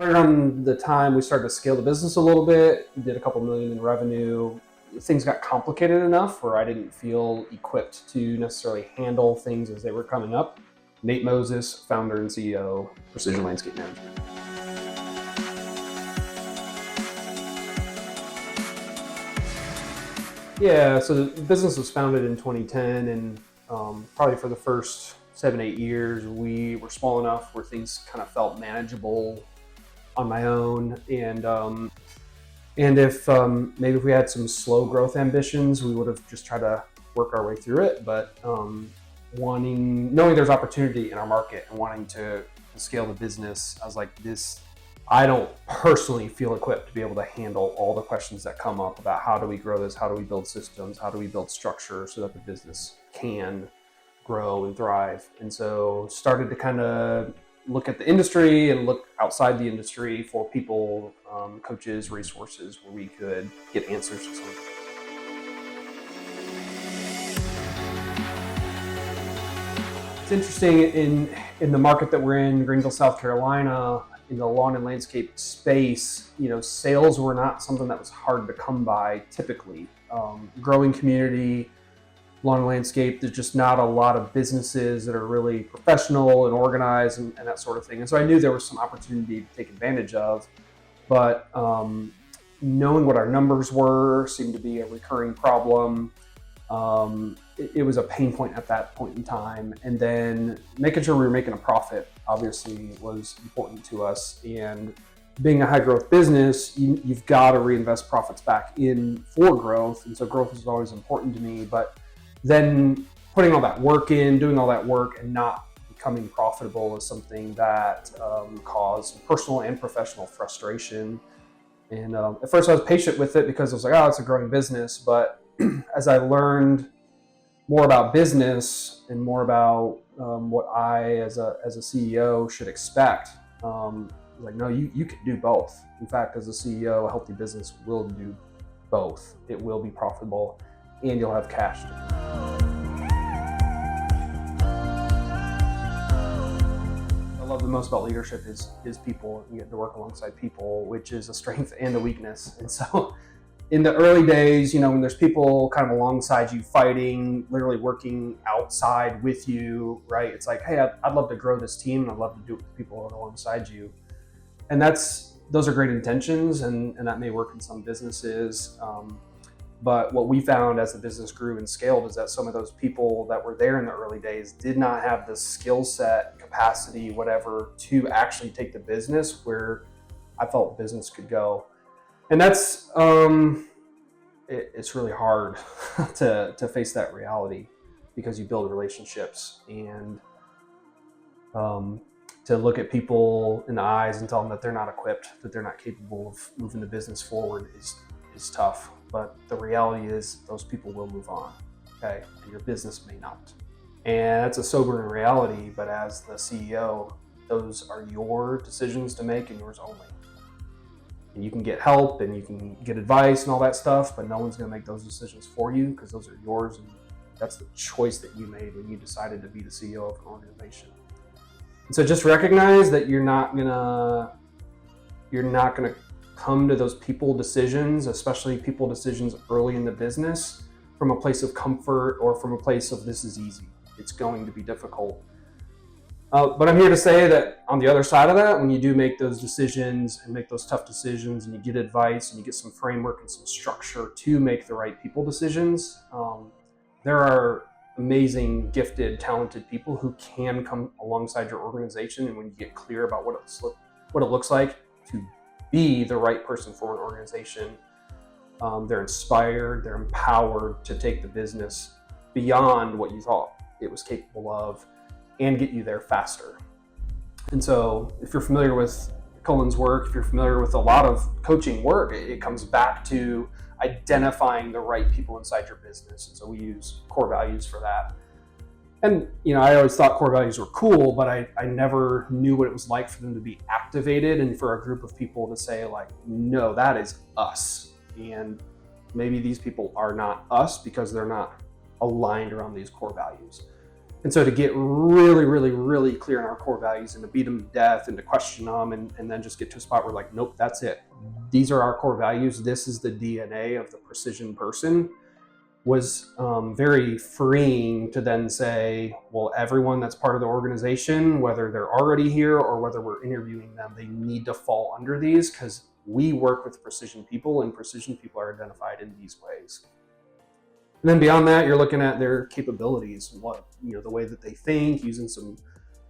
Right around the time we started to scale the business a little bit, did a couple million in revenue, things got complicated enough where I didn't feel equipped to necessarily handle things as they were coming up. Nate Moses, founder and CEO, Precision Landscape Management. Yeah, so the business was founded in 2010, and probably for the first 7-8 years, we were small enough where things kind of felt manageable on my own. And if maybe if we had some slow growth ambitions, we would have just tried to work our way through it. But knowing there's opportunity in our market and wanting to scale the business, I was like, I don't personally feel equipped to be able to handle all the questions that come up about how do we grow this, how do we build systems, how do we build structure so that the business can grow and thrive. And so started to kind of look at the industry and look outside the industry for people, coaches, resources where we could get answers to something. It's interesting in the market that we're in, Greenville, South Carolina, in the lawn and landscape space, sales were not something that was hard to come by typically. Growing community, lawn and landscape, there's just not a lot of businesses that are really professional and organized and that sort of thing. And so I knew there was some opportunity to take advantage of, but knowing what our numbers were seemed to be a recurring problem. It was a pain point at that point in time. And then making sure we were making a profit obviously was important to us. And being a high growth business, you've got to reinvest profits back in for growth. And so growth is always important to me, but then putting all that work in, doing all that work and not becoming profitable is something that caused personal and professional frustration. And at first I was patient with it because I was like, oh, it's a growing business. But as I learned more about business and more about what I as a CEO should expect, like, no, you can do both. In fact, as a CEO, a healthy business will do both. It will be profitable and you'll have cash. I love the most about leadership is people. You get to work alongside people, which is a strength and a weakness. And so in the early days, when there's people kind of alongside you fighting, literally working outside with you, right? It's like, hey, I'd love to grow this team and I'd love to do it with people alongside you. And those are great intentions and that may work in some businesses. But what we found as the business grew and scaled is that some of those people that were there in the early days did not have the skill set, capacity, whatever, to actually take the business where I felt business could go. And that's, it's really hard to face that reality because you build relationships and to look at people in the eyes and tell them that they're not equipped, that they're not capable of moving the business forward is tough. But the reality is those people will move on, okay? And your business may not. And that's a sobering reality, but as the CEO, those are your decisions to make and yours only. And you can get help and you can get advice and all that stuff, but no one's gonna make those decisions for you because those are yours and that's the choice that you made when you decided to be the CEO of an organization. And so just recognize that you're not gonna come to those people decisions, especially people decisions early in the business, from a place of comfort or from a place of this is easy. It's going to be difficult. But I'm here to say that on the other side of that, when you do make those decisions and make those tough decisions and you get advice and you get some framework and some structure to make the right people decisions, there are amazing, gifted, talented people who can come alongside your organization. And when you get clear about what it looks like to be the right person for an organization, they're inspired, they're empowered to take the business beyond what you thought it was capable of and get you there faster. And so if you're familiar with Cullen's work, if you're familiar with a lot of coaching work, it comes back to identifying the right people inside your business. And so we use core values for that. And, I always thought core values were cool, but I never knew what it was like for them to be activated and for a group of people to say like, no, that is us. And maybe these people are not us because they're not aligned around these core values. And so to get really, really, really clear on our core values and to beat them to death and to question them and then just get to a spot where like, nope, that's it. These are our core values. This is the DNA of the precision person, was very freeing to then say, well, everyone that's part of the organization, whether they're already here or whether we're interviewing them, they need to fall under these, because we work with precision people and precision people are identified in these ways. And then beyond that, you're looking at their capabilities, the way that they think, using some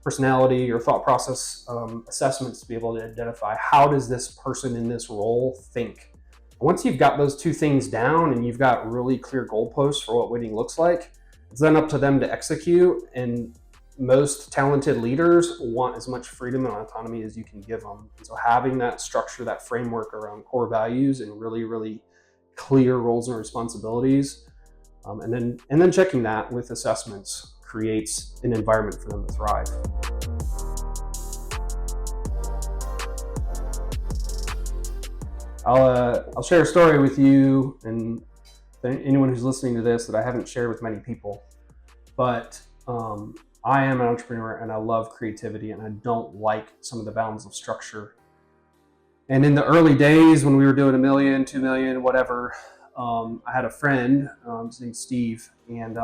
personality or thought process assessments to be able to identify how does this person in this role think. Once you've got those two things down and you've got really clear goalposts for what winning looks like, it's then up to them to execute. And most talented leaders want as much freedom and autonomy as you can give them. And so having that structure, that framework around core values and really, really clear roles and responsibilities, and then checking that with assessments creates an environment for them to thrive. I'll share a story with you and anyone who's listening to this that I haven't shared with many people. But I am an entrepreneur and I love creativity, and I don't like some of the bounds of structure. And in the early days when we were doing $1 million, $2 million, whatever, I had a friend, his name's Steve, and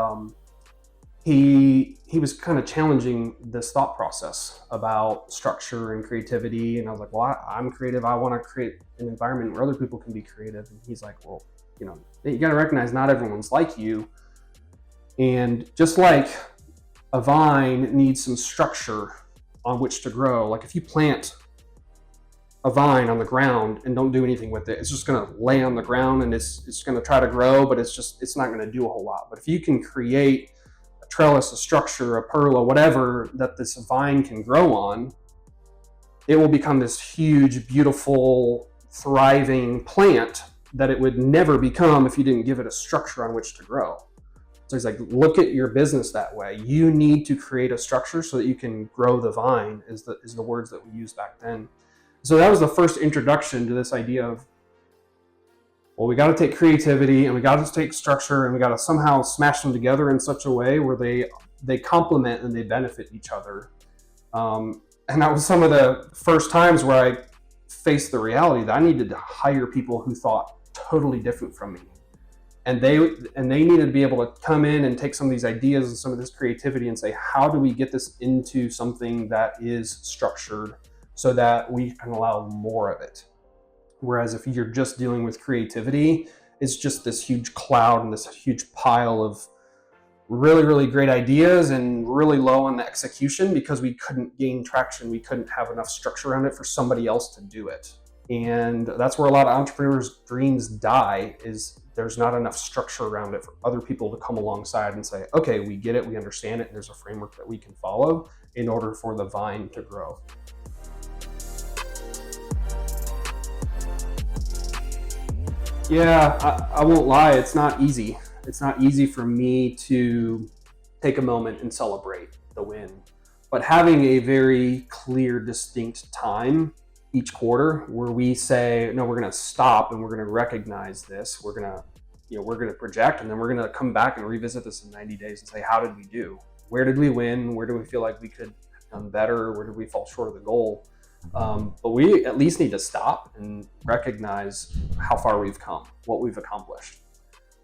he was kind of challenging this thought process about structure and creativity. And I was like, well, I'm creative. I want to create an environment where other people can be creative. And he's like, well, you got to recognize not everyone's like you. And just like a vine needs some structure on which to grow. Like if you plant a vine on the ground and don't do anything with it, it's just going to lay on the ground and it's going to try to grow, but it's not going to do a whole lot. But if you can create a trellis, a structure, a pergola, whatever that this vine can grow on, it will become this huge, beautiful, thriving plant that it would never become if you didn't give it a structure on which to grow. So he's like, look at your business that way. You need to create a structure so that you can grow the vine, is the words that we used back then. So that was the first introduction to this idea of, well, we got to take creativity and we got to take structure and we got to somehow smash them together in such a way where they complement and they benefit each other. And that was some of the first times where I faced the reality that I needed to hire people who thought totally different from me. And they needed to be able to come in and take some of these ideas and some of this creativity and say, how do we get this into something that is structured so that we can allow more of it? Whereas if you're just dealing with creativity, it's just this huge cloud and this huge pile of really, really great ideas and really low on the execution because we couldn't gain traction. We couldn't have enough structure around it for somebody else to do it. And that's where a lot of entrepreneurs' dreams die, is there's not enough structure around it for other people to come alongside and say, okay, we get it, we understand it, and there's a framework that we can follow in order for the vine to grow. Yeah, I won't lie, it's not easy. It's not easy for me to take a moment and celebrate the win. But having a very clear, distinct time each quarter where we say, no, we're going to stop and we're going to recognize this. We're going to project, and then we're going to come back and revisit this in 90 days and say, how did we do? Where did we win? Where do we feel like we could have done better? Where did we fall short of the goal? But we at least need to stop and recognize how far we've come, what we've accomplished.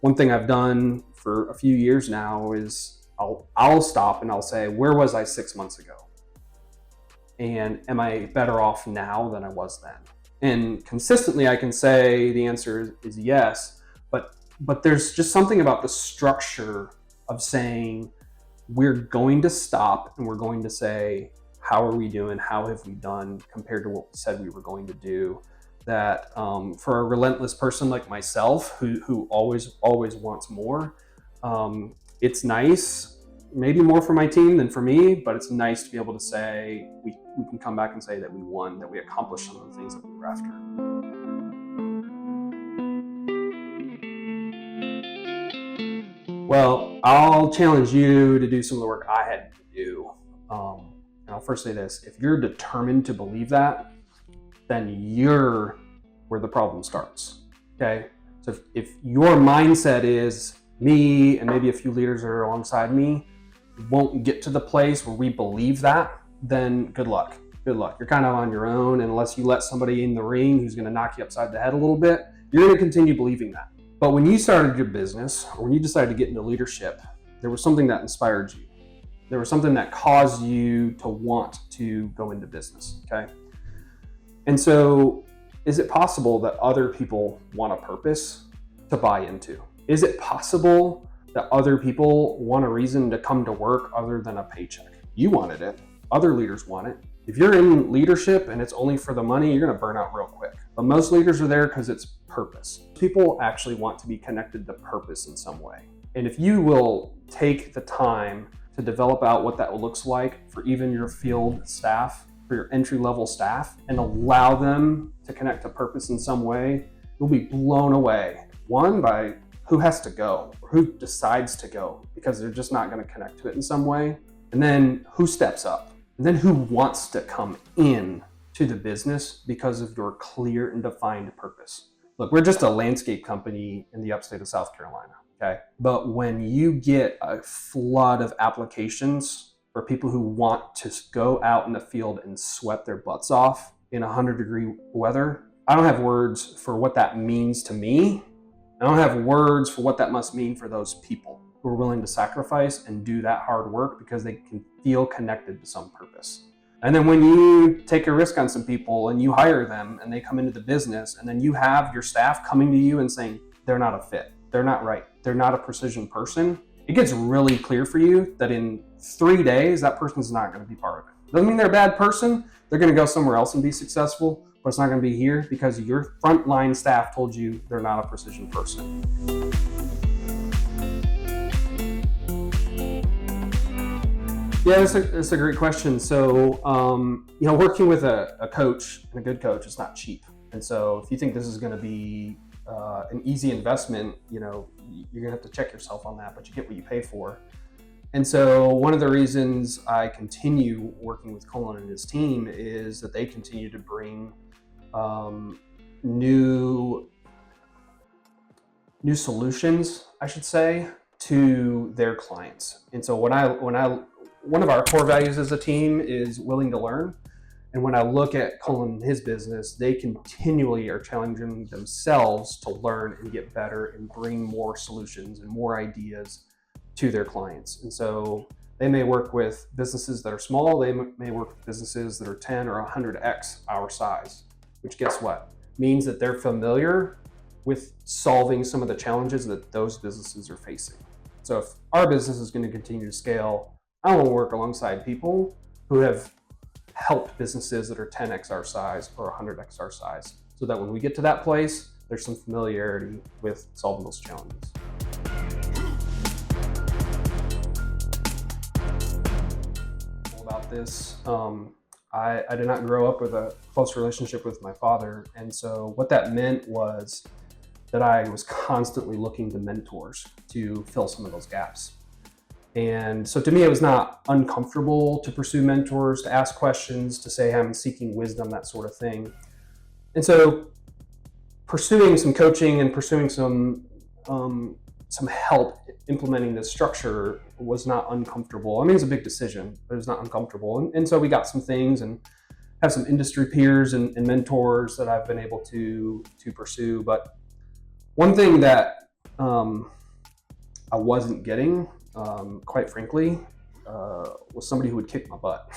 One thing I've done for a few years now is I'll stop and I'll say, where was I 6 months ago? And am I better off now than I was then? And consistently I can say the answer is yes, but there's just something about the structure of saying we're going to stop and we're going to say, how are we doing? How have we done compared to what we said we were going to do? That for a relentless person like myself, who always wants more, it's nice, maybe more for my team than for me, but it's nice to be able to say we can come back and say that we won, that we accomplished some of the things that we were after. Well, I'll challenge you to do some of the work I had to do. And I'll first say this: if you're determined to believe that, then you're where the problem starts. Okay? So if your mindset is me and maybe a few leaders that are alongside me, won't get to the place where we believe that, then good luck. Good luck. You're kind of on your own, and unless you let somebody in the ring who's going to knock you upside the head a little bit, you're going to continue believing that. But when you started your business, or when you decided to get into leadership, there was something that inspired you. There was something that caused you to want to go into business, okay? And so, is it possible that other people want a purpose to buy into? Is it possible that other people want a reason to come to work other than a paycheck? You wanted it. Other leaders want it. If you're in leadership and it's only for the money, you're going to burn out real quick. But most leaders are there because it's purpose. People actually want to be connected to purpose in some way. And if you will take the time to develop out what that looks like for even your field staff, for your entry-level staff, and allow them to connect to purpose in some way, you'll be blown away. One, by who has to go, or who decides to go, because they're just not going to connect to it in some way. And then who steps up. And then who wants to come in to the business because of your clear and defined purpose. Look, we're just a landscape company in the upstate of South Carolina, okay? But when you get a flood of applications for people who want to go out in the field and sweat their butts off in 100-degree weather, I don't have words for what that means to me. I don't have words for what that must mean for those people who are willing to sacrifice and do that hard work because they can feel connected to some purpose. And then when you take a risk on some people and you hire them and they come into the business, and then you have your staff coming to you and saying, they're not a fit, they're not right, they're not a precision person, it gets really clear for you that in 3 days, that person's not going to be part of it. Doesn't mean they're a bad person. They're going to go somewhere else and be successful, but it's not going to be here because your frontline staff told you they're not a precision person. Yeah, that's a great question. So, working with a coach, and a good coach, is not cheap. And so if you think this is going to be an easy investment, you're going to have to check yourself on that, but you get what you pay for. And so one of the reasons I continue working with Colin and his team is that they continue to bring new solutions, I should say, to their clients. And so one of our core values as a team is willing to learn. And when I look at Colin and his business, they continually are challenging themselves to learn and get better and bring more solutions and more ideas to their clients. And so they may work with businesses that are small. They may work with businesses that are 10 or 100x our size, which guess what? Means that they're familiar with solving some of the challenges that those businesses are facing. So if our business is going to continue to scale, I want to work alongside people who have helped businesses that are 10x our size or 100x our size, so that when we get to that place, there's some familiarity with solving those challenges. About this, I did not grow up with a close relationship with my father, and so what that meant was that I was constantly looking to mentors to fill some of those gaps. And so to me, it was not uncomfortable to pursue mentors, to ask questions, to say I'm seeking wisdom, that sort of thing. And so pursuing some coaching and pursuing some help implementing this structure was not uncomfortable. I mean, it's a big decision, but it was not uncomfortable. And so we got some things and have some industry peers and mentors that I've been able to pursue. But one thing that I wasn't getting, quite frankly, was somebody who would kick my butt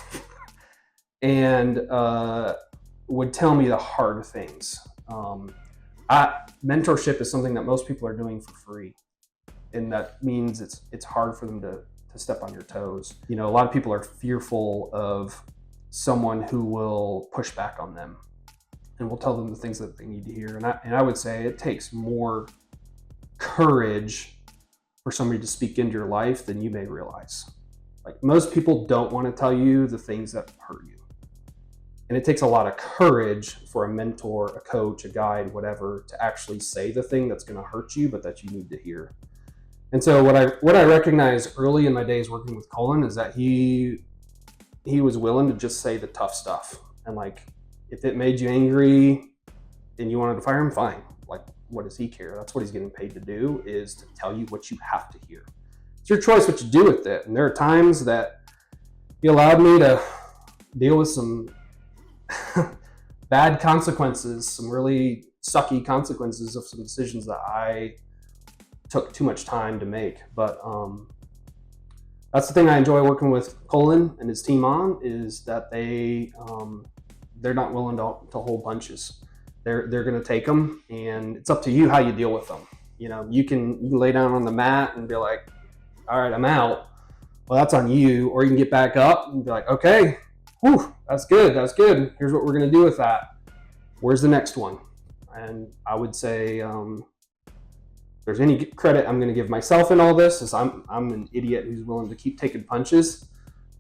and would tell me the hard things. Mentorship is something that most people are doing for free, and that means it's hard for them to step on your toes. A lot of people are fearful of someone who will push back on them and will tell them the things that they need to hear. And I would say it takes more courage for somebody to speak into your life than you may realize. Like, most people don't want to tell you the things that hurt you. And it takes a lot of courage for a mentor, a coach, a guide, whatever, to actually say the thing that's going to hurt you, but that you need to hear. And so what I recognized early in my days working with Colin is that he was willing to just say the tough stuff. And like, if it made you angry and you wanted to fire him, fine. Like, what does he care? That's what he's getting paid to do, is to tell you what you have to hear. it's your choice what you do with it. And there are times that he allowed me to deal with some bad consequences, some really sucky consequences of some decisions that I took too much time to make. But that's the thing I enjoy working with Colin and his team on, is that they're not willing to hold punches. They're going to take them, and it's up to you how you deal with them. You can lay down on the mat and be like, all right, I'm out. Well, that's on you. Or you can get back up and be like, okay, whew, that's good. Here's what we're going to do with that. Where's the next one? And I would say, if there's any credit I'm going to give myself in all this, is I'm an idiot who's willing to keep taking punches.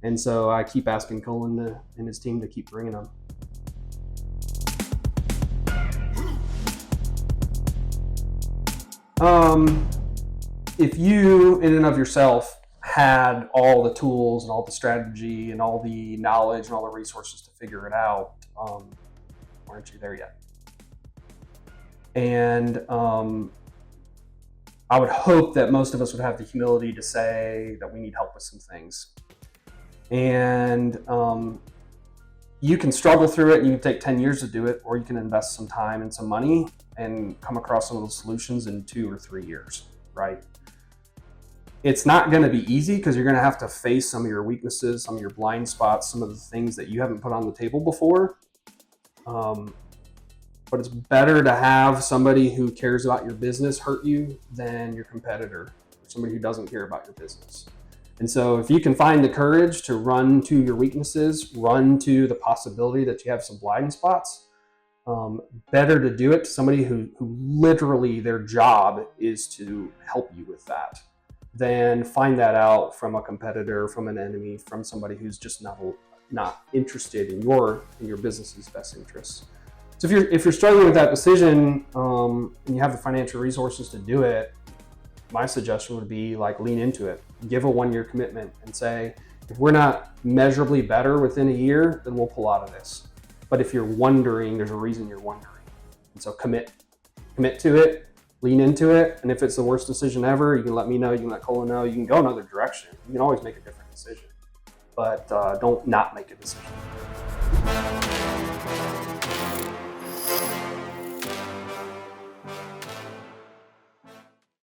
And so I keep asking Colin and his team to keep bringing them. If you, in and of yourself, had all the tools and all the strategy and all the knowledge and all the resources to figure it out, aren't you there yet? And I would hope that most of us would have the humility to say that we need help with some things. And you can struggle through it, and you can take 10 years to do it, or you can invest some time and some money and come across some of those solutions in 2 or 3 years, right? It's not going to be easy, because you're going to have to face some of your weaknesses, some of your blind spots, some of the things that you haven't put on the table before. But it's better to have somebody who cares about your business hurt you than your competitor, or somebody who doesn't care about your business. And so if you can find the courage to run to your weaknesses, run to the possibility that you have some blind spots, better to do it to somebody who literally their job is to help you with that, than find that out from a competitor, from an enemy, from somebody who's just not interested in your business's best interests. So if you're struggling with that decision, and you have the financial resources to do it, my suggestion would be lean into it. Give a 1-year commitment and say, if we're not measurably better within a year, then we'll pull out of this. But if you're wondering, there's a reason you're wondering. And so commit to it, lean into it. And if it's the worst decision ever, you can let me know, you can let Colin know, you can go another direction. You can always make a different decision, but don't not make a decision.